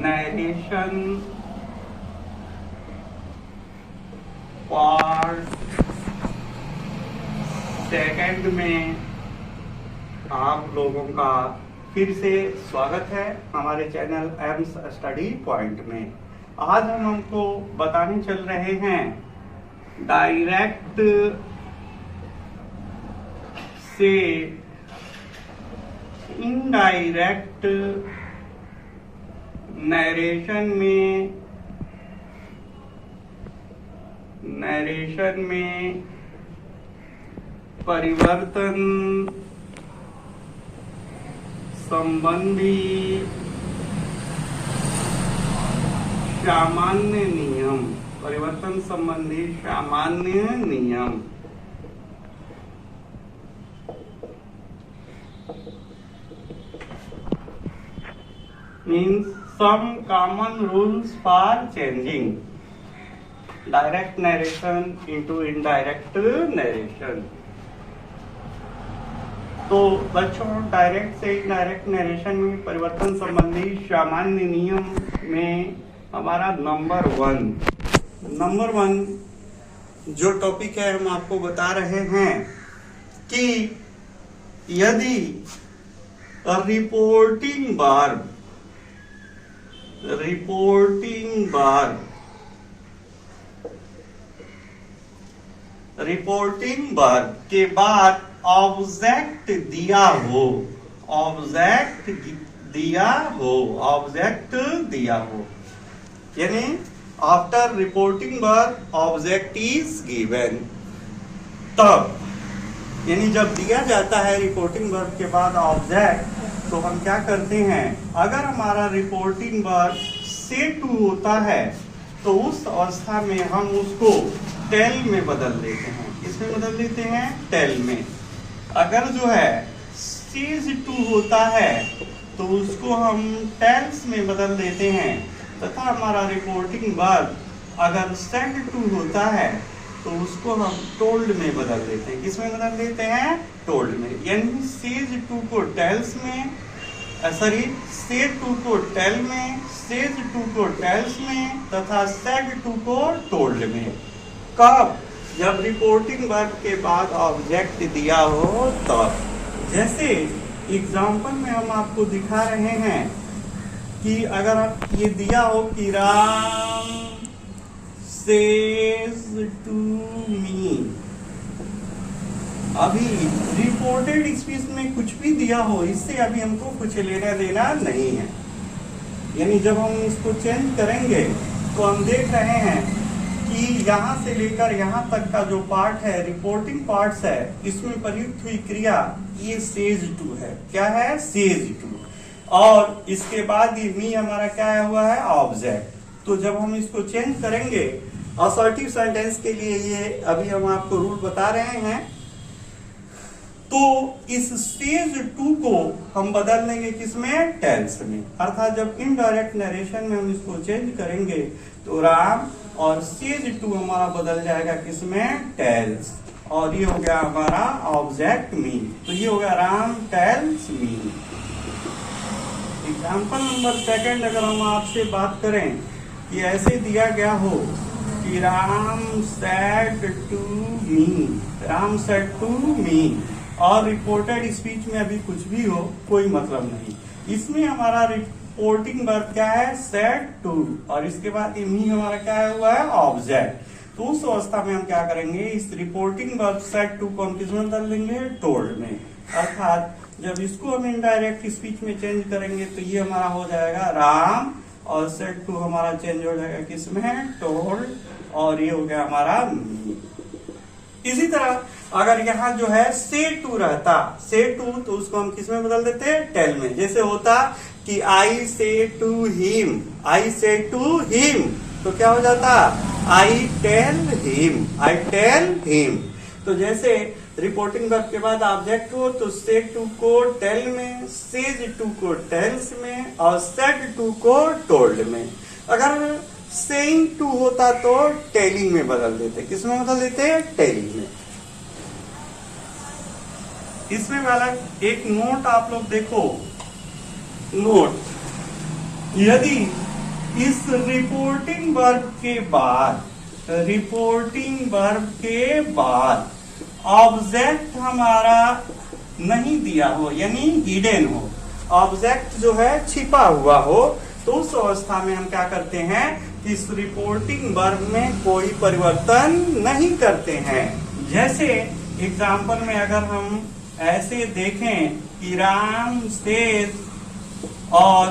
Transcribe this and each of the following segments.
Narration part second में आप लोगों का फिर से स्वागत है हमारे चैनल एम्स स्टडी पॉइंट में। आज हम हमको बताने चल रहे हैं डायरेक्ट से इनडायरेक्ट नरेशन में परिवर्तन संबंधी सामान्य नियम, परिवर्तन संबंधी सामान्य नियम। Means some common rules for changing direct narration into indirect narration। तो बच्चों, डायरेक्ट से इनडायरेक्ट नरेशन में परिवर्तन संबंधी सामान्य नियम में हमारा नंबर वन जो टॉपिक है हम आपको बता रहे हैं कि यदि रिपोर्टिंग वर्ब के बाद ऑब्जेक्ट दिया हो, यानी after reporting verb object is given, तब यानी जब दिया जाता है रिपोर्टिंग वर्ब के बाद ऑब्जेक्ट, तो हम क्या करते हैं, अगर हमारा रिपोर्टिंग वर्ब से टू होता है तो उस अवस्था में हम उसको टेल में बदल देते हैं। किसमें बदल देते हैं? टेल में। अगर जो है सीज टू होता है तो उसको हम टेल्स में बदल देते हैं, तथा हमारा रिपोर्टिंग वर्ब अगर सेड टू होता है तो उसको हम टोल्ड में बदल देते हैं। किसमें बदल देते हैं? टोल्ड में। यानी सेज टू को टेल्स में, सेड टू को टेल में, सेज टू को टेल्स में तथा सेड टू को टोल्ड में। कब? जब रिपोर्टिंग वर्ब के बाद ऑब्जेक्ट दिया हो तब। जैसे एग्जाम्पल में हम आपको दिखा रहे हैं कि अगर ये दिया हो कि राम says to me, अभी रिपोर्टेड स्पीच में कुछ भी दिया हो, इससे अभी हमको कुछ लेना देना नहीं है। यानी जब हम इसको चेंज करेंगे तो हम देख रहे हैं कि यहाँ से लेकर यहाँ तक का जो पार्ट है, रिपोर्टिंग पार्ट्स है, इसमें प्रयुक्त हुई क्रिया ये सेज टू है। क्या है? Says to. और इसके बाद ये मी हमारा क्या हुआ है? ऑब्जेक्ट। तो जब हम इसको चेंज करेंगे असर्टिव सेंटेंस के लिए, ये अभी हम आपको रूल बता रहे हैं, तो इस सेज टू को हम बदल देंगे किसमें? टेल्स में। अर्थात जब इनडायरेक्ट नरेशन में हम इसको चेंज करेंगे तो राम और सेज टू हमारा बदल जाएगा किसमें? टेल्स। और ये हो गया हमारा ऑब्जेक्ट मी। तो ये हो गया Ram tells me. Example number second, अगर हम आपसे बात करें कि ऐसे दिया गया हो कि राम सेड टू मी, और रिपोर्टेड स्पीच में अभी कुछ भी हो, कोई मतलब नहीं। इसमें हमारा रिपोर्टिंग वर्ब क्या है? सेड टू, और इसके बाद ये मी हमारा क्या हुआ है? ऑब्जेक्ट। तो उस अवस्था में हम क्या करेंगे, इस रिपोर्टिंग वर्ब सेड टू को हम किसमें बदल देंगे? टोल्ड में। अर्थात जब इसको हम इनडायरेक्ट स्पीच में चेंज करेंगे तो ये हमारा हो जाएगा राम, और सेड टू हमारा चेंज हो जाएगा किसमें? टोल्ड, और ये हो गया हमारा मी। इसी तरह अगर यहाँ जो है से टू रहता, से टू, तो उसको हम किसमें बदल देते? टेल में। जैसे होता कि आई से टू हिम, तो क्या हो जाता? I tell him. तो जैसे रिपोर्टिंग वर्ब के बाद ऑब्जेक्ट हो तो से टू को टेल में, सेज टू को टेल्स में, और सेड टू को टोल्ड में। अगर सेइंग टू होता तो टेलिंग में बदल देते। किसमें बदल देते? टेलिंग में। इसमें वाला एक नोट आप लोग देखो, नोट, यदि इस रिपोर्टिंग वर्ब के बाद ऑब्जेक्ट हमारा नहीं दिया हो, यानी हिडन हो, ऑब्जेक्ट जो है छिपा हुआ हो, तो उस अवस्था में हम क्या करते हैं कि इस रिपोर्टिंग वर्ब में कोई परिवर्तन नहीं करते हैं। जैसे एग्जाम्पल में अगर हम ऐसे देखें कि राम सेज, और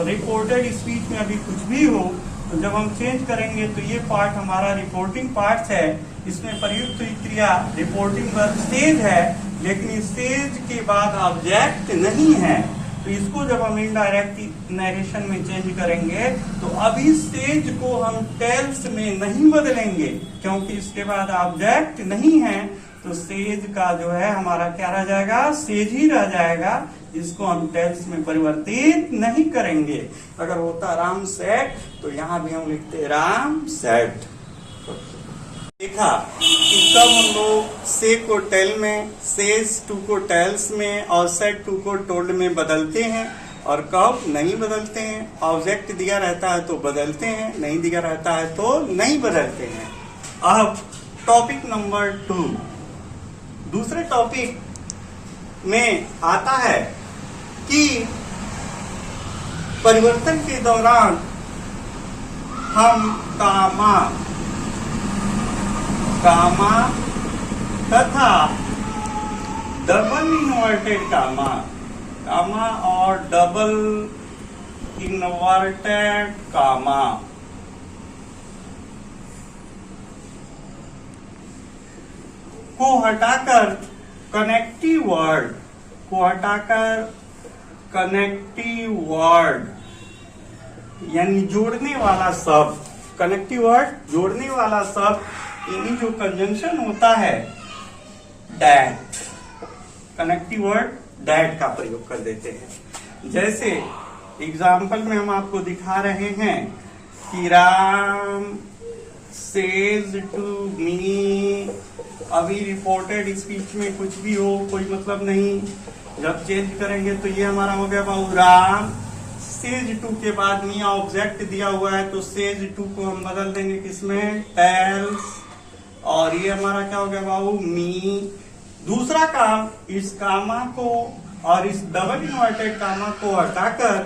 रिपोर्टेड स्पीच में अभी कुछ भी हो, तो जब हम चेंज करेंगे तो ये पार्ट हमारा रिपोर्टिंग पार्ट है, इसमें प्रयुक्त हुई क्रिया रिपोर्टिंग वर्ब सेज है, लेकिन इस सेज के बाद ऑब्जेक्ट नहीं है, तो इसको जब हम इनडायरेक्ट नरेशन में चेंज करेंगे तो अभी सेज को हम टेल्स में नहीं बदलेंगे, क्योंकि इसके बाद ऑब्जेक्ट नहीं है, तो सेज का जो है हमारा क्या रह जाएगा, सेज ही रह जाएगा, इसको हम टेल्स में परिवर्तित नहीं करेंगे। अगर होता राम सेट तो यहाँ भी हम लिखते राम सेट। देखा कि कब हम लोग से को टेल में, सेज टू को टेल्स में और सेट टू को टोल्ड में बदलते हैं, और कब नहीं बदलते हैं। ऑब्जेक्ट दिया रहता है तो बदलते हैं, नहीं दिया रहता है तो नहीं बदलते हैं। अब टॉपिक नंबर 2, दूसरे टॉपिक में आता है कि परिवर्तन के दौरान हम कामा तथा डबल इन्वर्टेड कामा और डबल इन्वर्टेड कामा को हटाकर कनेक्टिव वर्ड यानी जोड़ने वाला शब्द, कनेक्टिव वर्ड जोड़ने वाला शब्द, यानी जो कंजंक्शन होता है डैट, कनेक्टिव वर्ड डैट का प्रयोग कर देते हैं। जैसे एग्जाम्पल में हम आपको दिखा रहे हैं कि राम सेज टू मी, अभी रिपोर्टेड स्पीच में कुछ भी हो कोई मतलब नहीं, जब चेंज करेंगे तो ये हमारा हो गया बाबू राम, सेज टू के बाद मी ऑब्जेक्ट दिया हुआ है तो सेज टू को हम बदल देंगे किसमें, टेल्स, और ये हमारा क्या हो गया बाबू मी। दूसरा काम, इस कामा को और इस डबल इन्वर्टेड कामा को हटाकर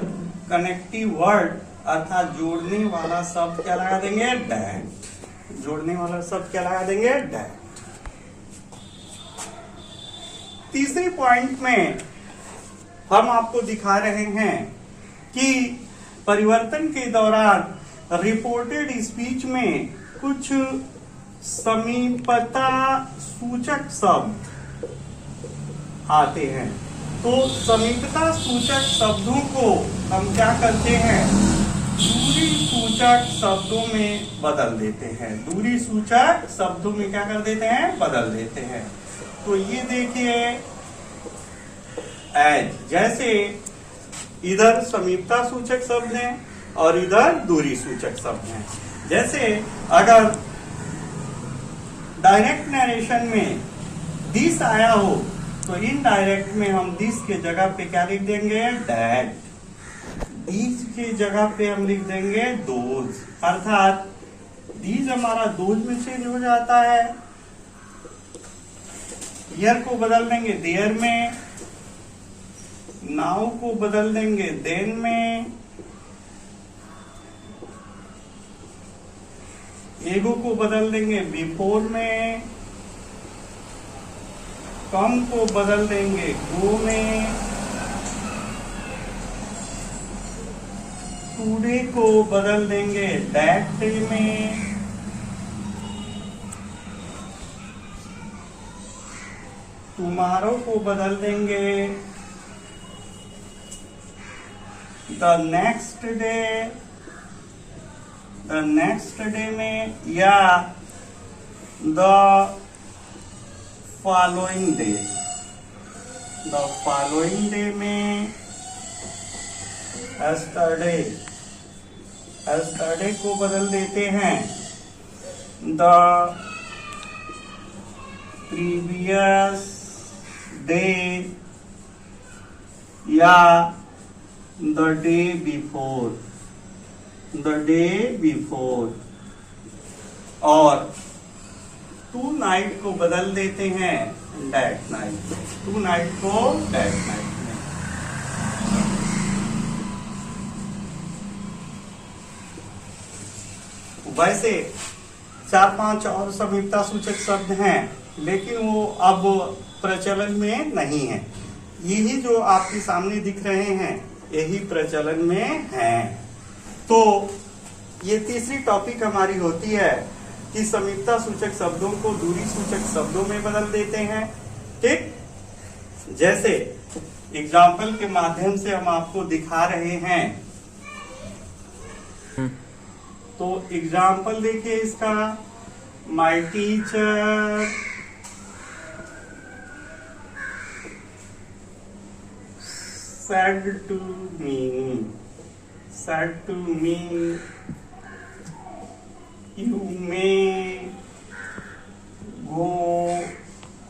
कनेक्टिव वर्ड अर्थात जोड़ने वाला शब्द क्या लगा देंगे, डैट, जोड़ने वाला शब्द क्या लगा देंगे, डैट। तीसरे पॉइंट में हम आपको दिखा रहे हैं कि परिवर्तन के दौरान रिपोर्टेड स्पीच में कुछ समीपता सूचक शब्द आते हैं, तो समीपता सूचक शब्दों को हम क्या करते हैं, दूरी सूचक शब्दों में बदल देते हैं, दूरी सूचक शब्दों में क्या कर देते हैं, बदल देते हैं। तो ये देखिए एज, जैसे इधर समीपता सूचक शब्द हैं और इधर दूरी सूचक शब्द हैं। जैसे अगर डायरेक्ट नरेशन में दिस आया हो तो इनडायरेक्ट में हम दिस के जगह पे क्या लिख देंगे, डैट, दिस के जगह पे हम लिख देंगे दोज, अर्थात दीज हमारा दोज में चेंज हो जाता है, यर को बदल देंगे देयर में, नाउ को बदल देंगे देन में, एगो को बदल देंगे बिफोर में, कम को बदल देंगे गो में, टुडे को बदल देंगे दैट डे में, टुमारो को बदल देंगे द नेक्स्ट डे में, या द फॉलोइंग डे में, एस्टरडे को बदल देते हैं द प्रीवियस डे, या the day before, the day before, और टू नाइट को बदल देते हैं दैट नाइट, टू नाइट को दैट नाइट में। वैसे 4-5 और समीपता सूचक शब्द हैं, लेकिन वो अब प्रचलन में नहीं है। यही जो आपके सामने दिख रहे हैं यही प्रचलन में हैं। तो ये तीसरी टॉपिक हमारी होती है कि समीपता सूचक शब्दों को दूरी सूचक शब्दों में बदल देते हैं। ठीक, जैसे एग्जाम्पल के माध्यम से हम आपको दिखा रहे हैं। तो एग्जाम्पल देखिए इसका, my teacher said to me, you may go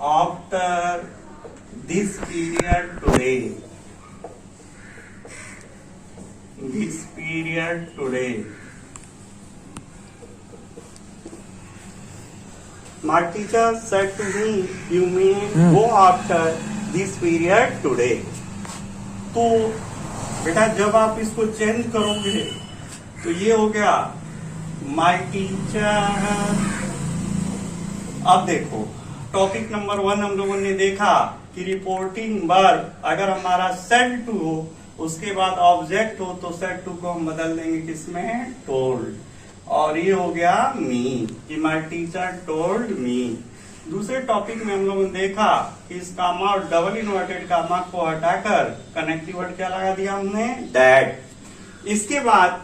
after this period today. This period today. My teacher said to me, you may go after this period today. तो बेटा जब आप इसको चेंज करोगे तो ये हो गया माय टीचर। अब देखो टॉपिक नंबर 1 हम लोगों ने देखा कि रिपोर्टिंग वर्ब अगर हमारा सेड टू हो, उसके बाद ऑब्जेक्ट हो, तो सेड टू को हम बदल देंगे किसमें, टोल्ड। और ये हो गया मी, कि माय टीचर टोल्ड मी। दूसरे टॉपिक में हम लोगों ने देखा कि इस कामा और डबल इन्वर्टेड कामा को हटाकर कनेक्टिव वर्ड क्या लगा दिया हमने, दैट। इसके बाद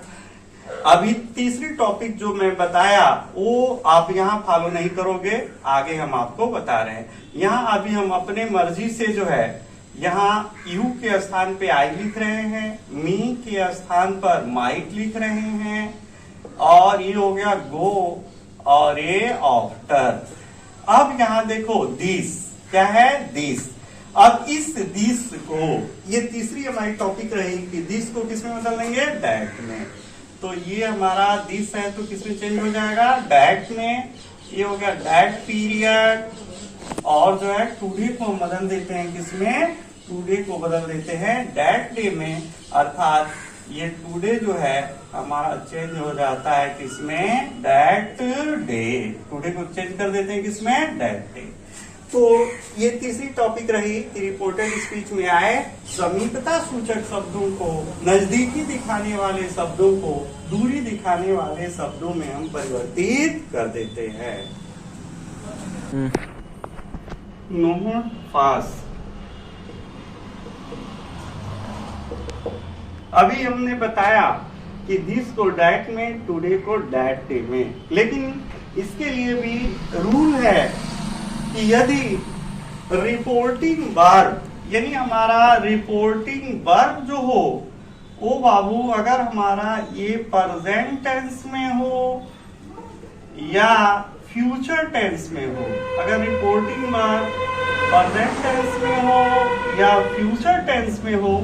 अभी तीसरी टॉपिक जो मैं बताया वो आप यहाँ फॉलो नहीं करोगे, आगे हम आपको बता रहे हैं। यहाँ अभी हम अपने मर्जी से जो है यहाँ यू के स्थान पे आई लिख रहे हैं, मी के स्थान पर माइट लिख रहे हैं, और ये हो गया गो और ये आफ्टर। अब यहाँ देखो दिस क्या है, दिस। अब इस दिस को, ये तीसरी हमारी टॉपिक रहेगी कि दिस को किसमें बदल देंगे, दैट में। तो ये हमारा दिस है तो किसमें चेंज हो जाएगा, दैट में। ये हो गया दैट पीरियड, और जो है टुडे को हम बदल देते हैं किसमें, टुडे को बदल देते हैं दैट डे में। अर्थात ये टुडे जो है हमारा चेंज हो जाता है किसमें, दैट डे। टुडे को चेंज कर देते हैं किसमें, दैट डे। तो ये तीसरी टॉपिक रही कि रिपोर्टेड स्पीच में आए समीपता सूचक शब्दों को, नजदीकी दिखाने वाले शब्दों को दूरी दिखाने वाले शब्दों में हम परिवर्तित कर देते हैं। नो पास। अभी हमने बताया कि दिस को डैट में, टुडे को डैट डे में, लेकिन इसके लिए भी रूल है कि यदि रिपोर्टिंग वर्ब, यानी हमारा रिपोर्टिंग वर्ब जो हो वो बाबू अगर हमारा ये प्रेजेंट टेंस में हो या फ्यूचर टेंस में हो, अगर रिपोर्टिंग वर्ब प्रेजेंट टेंस में हो या फ्यूचर टेंस में हो,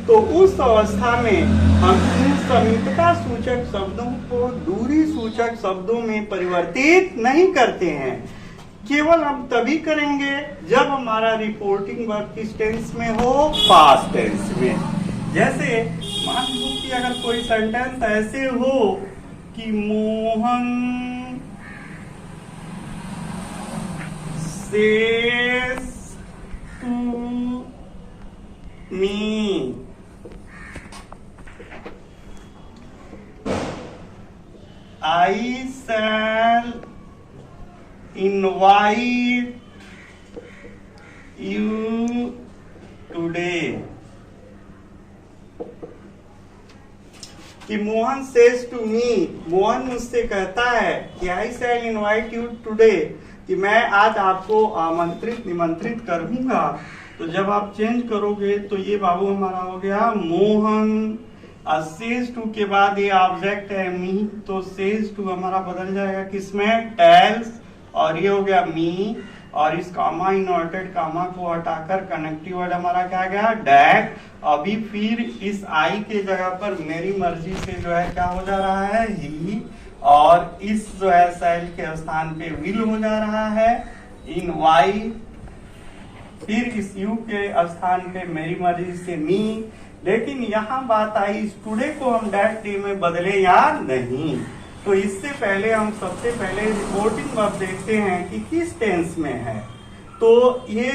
तो उस अवस्था में हम इन समीपता सूचक शब्दों को दूरी सूचक शब्दों में परिवर्तित नहीं करते हैं। केवल हम तभी करेंगे जब हमारा रिपोर्टिंग वर्ब किस टेंस में हो, पास्ट टेंस में। जैसे मान लो कि अगर कोई सेंटेंस ऐसे हो कि Mohan says to me, I shall invite you today। कि Mohan says to me, Mohan मुझसे कहता है कि I shall invite you today, कि मैं आज आपको आमंत्रित निमंत्रित करूंगा। तो जब आप चेंज करोगे तो ये बाबू हमारा हो गया मोहन। सेज टू के बाद ये ऑब्जेक्ट है मी, तो सेज टू हमारा बदल जाएगा किसमें, टेल्स, और ये हो गया मी। और इस कामा इनवर्टेड कामा को हटाकर कनेक्टिव वर्ड हमारा क्या गया, डैट। अभी फिर इस आई के जगह पर मेरी मर्जी से जो है क्या हो जा रहा है, ही, और इस जो है सेल के स्थान पे विल हो जा रहा है इन वाई। फिर इस यू के स्थान पे मेरी मर्जी से मी। लेकिन यहाँ बात आई इस टुडे को हम डैट डे में बदले या नहीं। तो इससे पहले हम सबसे पहले रिपोर्टिंग वर्ब देखते हैं कि किस टेंस में है। तो ये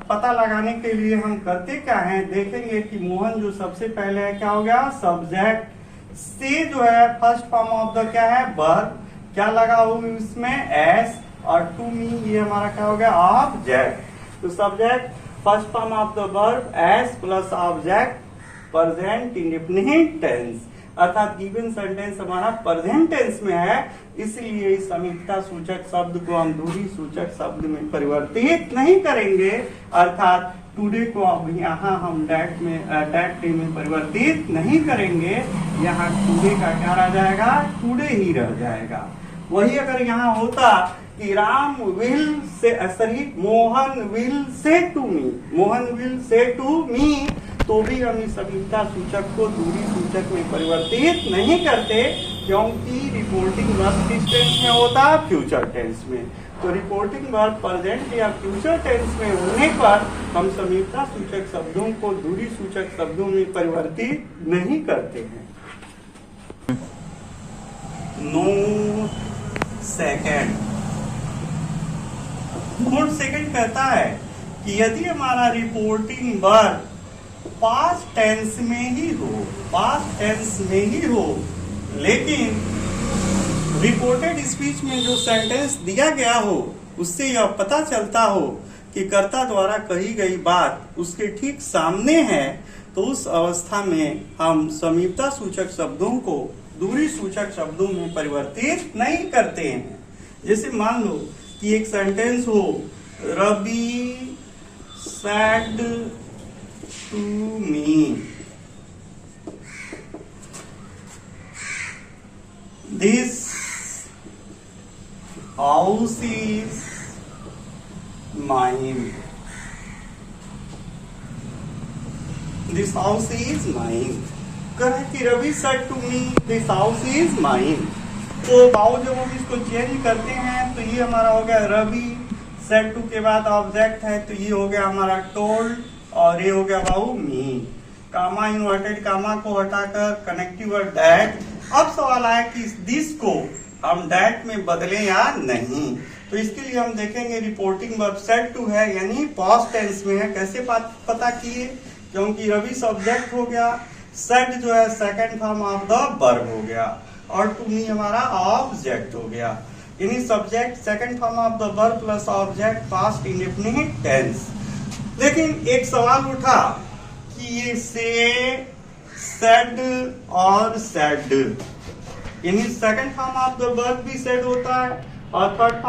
पता लगाने के लिए हम करते क्या है, देखेंगे कि मोहन जो सबसे पहले है क्या हो गया, सब्जेक्ट से जो है फर्स्ट फॉर्म ऑफ द क्या है, वर्ब। क्या लगा हुआ इसमें, एस, और टू मी ये हमारा क्या हो गया, ऑब्जेक्ट। तो subject first form of the verb s plus object present indefinite tense, अर्थात गिवन सेंटेंस हमारा प्रेजेंट टेंस में है, इसलिए इस समीपता सूचक शब्द को हम दूरी सूचक शब्द में परिवर्तित नहीं करेंगे। अर्थात टुडे को अब यहाँ हम डैट डे में परिवर्तित नहीं करेंगे। यहाँ टुडे का क्या रह जाएगा, टुडे ही रह जाएगा। वही अगर यहाँ होता कि Ram will say, sorry, Mohan will say to me, Mohan will say to me, तो भी हम इस समीपता सूचक को दूरी सूचक में परिवर्तित नहीं करते, क्योंकि रिपोर्टिंग वर्ब किस टेंस में होता, फ्यूचर टेंस में। तो रिपोर्टिंग वर्ब प्रेजेंट या फ्यूचर टेंस में होने पर हम समीपता सूचक शब्दों को दूरी सूचक शब्दों में परिवर्तित नहीं करते हैं। नोट सेकंड, नोट सेकंड कहता है कि यदि हमारा रिपोर्टिंग वर्ब पास्ट टेंस में ही हो, पास्ट टेंस में ही हो, लेकिन रिपोर्टेड स्पीच में जो सेंटेंस दिया गया हो उससे यह पता चलता हो कि कर्ता द्वारा कही गई बात उसके ठीक सामने है, तो उस अवस्था में हम समीपता सूचक शब्दों को दूरी सूचक शब्दों में परिवर्तित नहीं करते हैं। जैसे मान लो कि एक सेंटेंस हो, Ravi said to me, this house is mine, this house is mine. कहे कि Ravi said to me this house is mine. तो भाव जब हम इसको चेंज करते हैं तो ये हमारा हो गया रवि, सेड टू के बाद ऑब्जेक्ट है तो ये हो गया हमारा टोल्ड, और ये हो गया भाव मी। कामा इन्वर्टेड कामा को हटाकर कनेक्टिव वर्ड दैट। अब सवाल आया कि दिस को हम दैट में बदलें या नहीं। तो इसके लिए हम देखेंगे रिपोर्टिंग वर्ब सेड टू है यानी पास्ट टेंस में है। कैसे पता किए, क्योंकि रवि सब्जेक्ट हो गया, सेड जो है second form of the verb हो गया, और टू मी हमारा ऑब्जेक्ट हो गया। यानी subject second form of the verb plus object past indefinite tense. लेकिन एक सवाल उठा कि ये से, सेड और सेड, यानी second form of the verb भी सेड होता है और थर्ड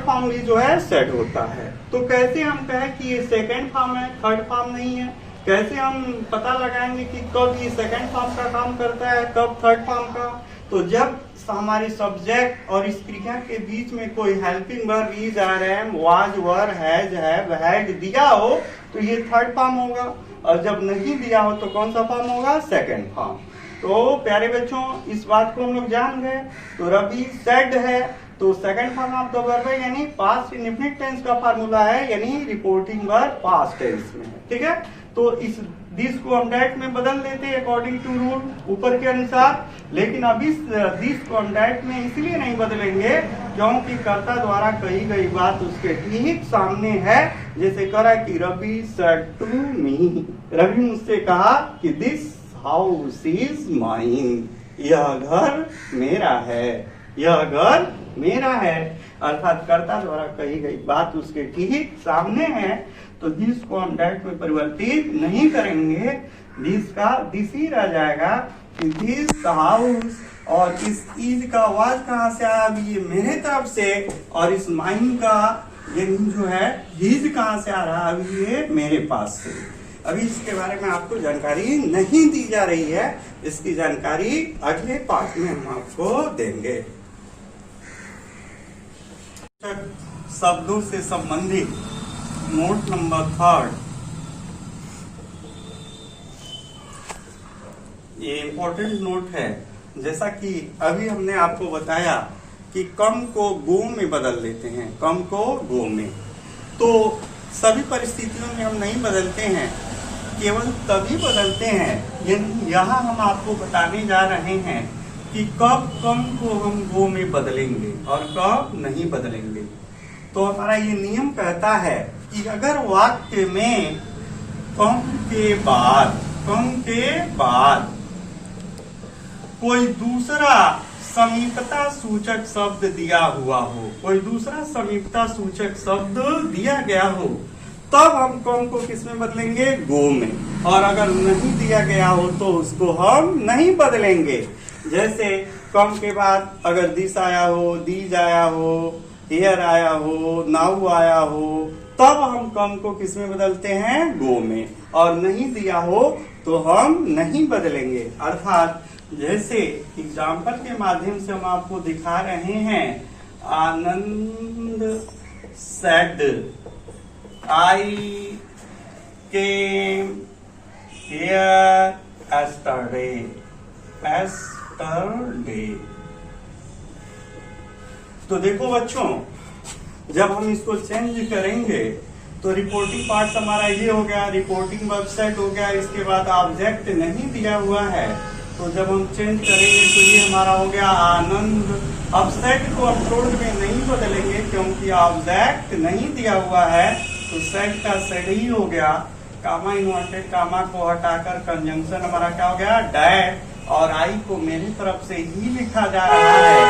फॉर्म भी जो है सेड होता है। तो कैसे हम कहें कि ये सेकंड फॉर्म है, थर्ड फॉर्म नहीं है? कैसे हम पता लगाएंगे कि कब ये सेकंड फॉर्म का काम करता है, कब थर्ड फॉर्म का? तो जब हमारे सब्जेक्ट और इस क्रिया के बीच में कोई helping verb is, are, am, was, were, has, have, had दिया हो तो ये थर्ड फॉर्म होगा, और जब नहीं दिया हो तो कौन सा फॉर्म होगा, सेकंड फॉर्म। तो प्यारे बच्चों इस बात को हम लोग जान गए। तो रवि सेड है तो second form of the verb है, यानी पास्ट इंडेफिनिट टेंस का फार्मूला है, यानी रिपोर्टिंग वर्ब पास्ट टेंस में है। ठीक है, तो इस दिस को हम डेट में बदल देते हैं अकॉर्डिंग टू रूल ऊपर के अनुसार। लेकिन अभी दिस को हम डेट में इसलिए नहीं बदलेंगे क्योंकि कर्ता द्वारा कही गई बात उसके ठीक सामने है। जैसे करा कि Ravi said to me, Ravi मुझसे कहा कि दिस हाउस इज माइन, यह घर मेरा है, यह घर मेरा है। अर्थात कर्ता द्वारा कही गई बात उसके ठीक सामने है, तो दिस को हम डेट में परिवर्तित नहीं करेंगे। दिस का दिस ही रह जाएगा कि दिस हाउस, और इस इज का आवाज कहाँ से आया, अभी ये मेरे तरफ से, और इस माइन का ये जो है हिज कहाँ से आ रहा, अभी ये मेरे पास से। अभी इसके बारे में आपको जानकारी नहीं दी जा रही है, इसकी जानकारी अगले पार्ट में हम आपको देंगे। शब्दों से संबंधित नोट नंबर 3, ये इंपॉर्टेंट नोट है। जैसा कि अभी हमने आपको बताया कि कम को गो में बदल देते हैं, कम को गो में, तो सभी परिस्थितियों में हम नहीं बदलते हैं, केवल तभी बदलते हैं। यहाँ हम आपको बताने जा रहे हैं कि कब कम को हम गो में बदलेंगे और कब नहीं बदलेंगे। तो हमारा ये नियम कहता है कि अगर वाक्य में कम के बाद कोई दूसरा समीपता सूचक शब्द दिया हुआ हो, कोई दूसरा समीपता सूचक शब्द दिया गया हो, तब हम कम को किस में बदलेंगे? गो में। और अगर नहीं दिया गया हो तो उसको हम नहीं बदलेंगे। जैसे कम के बाद अगर दिस आया हो, दीज आया हो, हियर आया हो, नाउ आया हो, तब हम कम को किस में बदलते हैं? गो में। और नहीं दिया हो तो हम नहीं बदलेंगे। अर्थात जैसे एग्जाम्पल के माध्यम से हम आपको दिखा रहे हैं, Anand said I came here yesterday. तो देखो बच्चों, जब हम इसको चेंज करेंगे तो रिपोर्टिंग पार्ट हमारा ये हो गया, रिपोर्टिंग वर्ब सेट हो गया, इसके बाद ऑब्जेक्ट नहीं दिया हुआ है, तो जब हम चेंज करेंगे तो ये हमारा हो गया आनंद। अब सेट को अपलोड में नहीं बदलेंगे क्योंकि ऑब्जेक्ट नहीं दिया हुआ है, तो सेट का सेट ही हो गया। कामा इन्वर्टेड कामा को हटाकर कंजंक्शन हमारा क्या हो गया? डैट। और आई को मेरी तरफ से ही लिखा जा रहा है।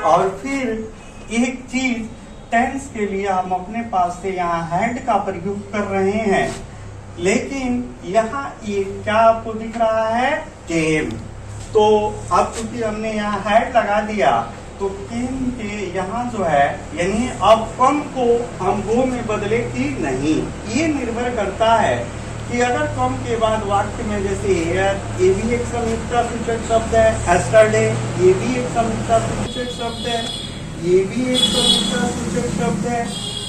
और फिर एक चीज, टेंस के लिए हम अपने पास से यहाँ हैड का प्रयोग कर रहे हैं, लेकिन यहाँ ये क्या आपको दिख रहा है? केम। तो अब चूंकि हमने यहाँ हैड लगा दिया तो केम के यहाँ जो है, यानी अब कम को हम गो में बदले कि नहीं, ये निर्भर करता है कि अगर कम के बाद वाक्य में जैसे हियर, ये भी एक समीपता सूचक शब्द है, एस्टरडे ये भी एक समीपता सूचक शब्द है, ये भी एक समीपता सूचक शब्द है,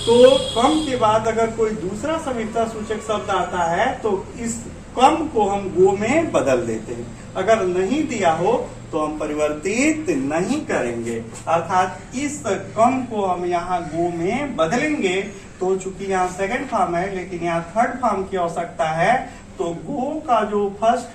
तो कम के बाद अगर कोई दूसरा समीपता सूचक शब्द आता है तो इस कम को हम गो में बदल देते हैं। अगर नहीं दिया हो तो हम परिवर्तित नहीं करेंगे, अर्थात इस कम को हम यहाँ गो में बदलेंगे। तो चूंकि यहाँ सेकंड फॉर्म है लेकिन यहाँ थर्ड फॉर्म की आवश्यकता है, तो गो का जो फर्स्ट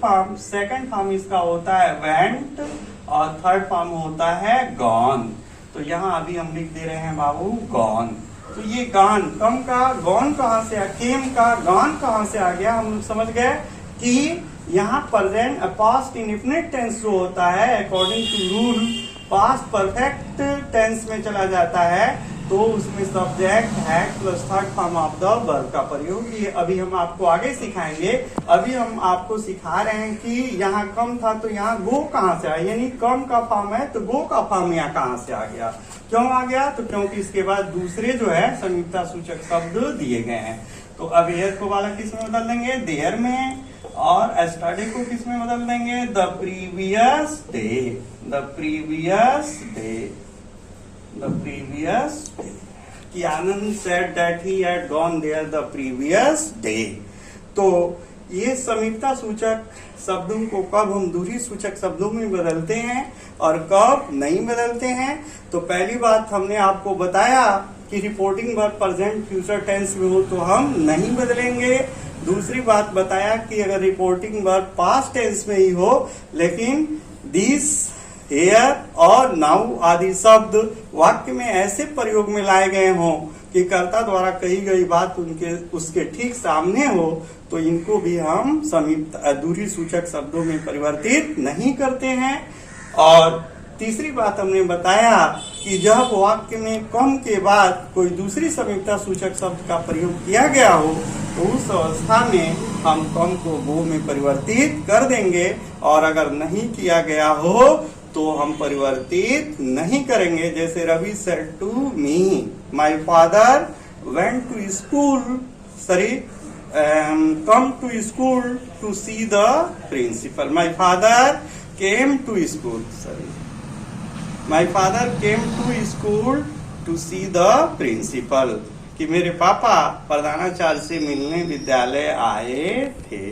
फॉर्म, सेकंड फॉर्म इसका होता है वेंट और थर्ड फॉर्म होता है गॉन। तो यहाँ अभी हम लिख दे रहे हैं बाबू गॉन। तो ये गॉन, कम का गॉन कहाँ से आ, केम का गॉन कहाँ से आ गया? हम समझ गए कि यहाँ प्रेजेंट पास्ट इंडेफिनिट टेंस जो होता है, according to rule past perfect tense में चला जाता है, तो उसमें subject had plus third form of the verb का प्रयोग, ये अभी हम आपको आगे सिखाएंगे। अभी हम आपको सिखा रहे हैं कि यहाँ कम था तो यहाँ गो कहाँ से आया, यानी कम का फॉर्म है तो गो का फॉर्म यहाँ कहाँ से आ गया? क्यों आ गया? तो क्योंकि इसके बाद दूसरे जो है समीपता सूचक शब्द दिए गए हैं। तो अब हियर को वाला किस में बदल देंगे? देयर में। और एस्टरडे को किस में बदल देंगे? The previous day. The previous day, the previous day. कि Anand said that he had gone there the previous day. तो ये समीपता सूचक शब्दों को कब हम दूरी सूचक शब्दों में बदलते हैं और कब नहीं बदलते हैं। तो पहली बात हमने आपको बताया कि reporting verb present future tense में हो तो हम नहीं बदलेंगे। दूसरी बात बताया कि अगर रिपोर्टिंग वर्ब पास्ट टेंस में ही हो लेकिन दिस, हियर और नाउ आदि शब्द वाक्य में ऐसे प्रयोग में लाए गए हों कि कर्ता द्वारा कही गई बात उसके ठीक सामने हो, तो इनको भी हम समीप दूरी सूचक शब्दों में परिवर्तित नहीं करते हैं। और तीसरी बात हमने बताया कि जब वाक्य में कम के बाद कोई दूसरी समीपता सूचक शब्द का प्रयोग किया गया हो तो उस अवस्था में हम कम को गो में परिवर्तित कर देंगे, और अगर नहीं किया गया हो तो हम परिवर्तित नहीं करेंगे। जैसे Ravi said to me, my father went to school, come to school to see the principal. My father came to school, my father came to school to see the principal, कि मेरे पापा प्रधानाचार्य से मिलने विद्यालय आए थे।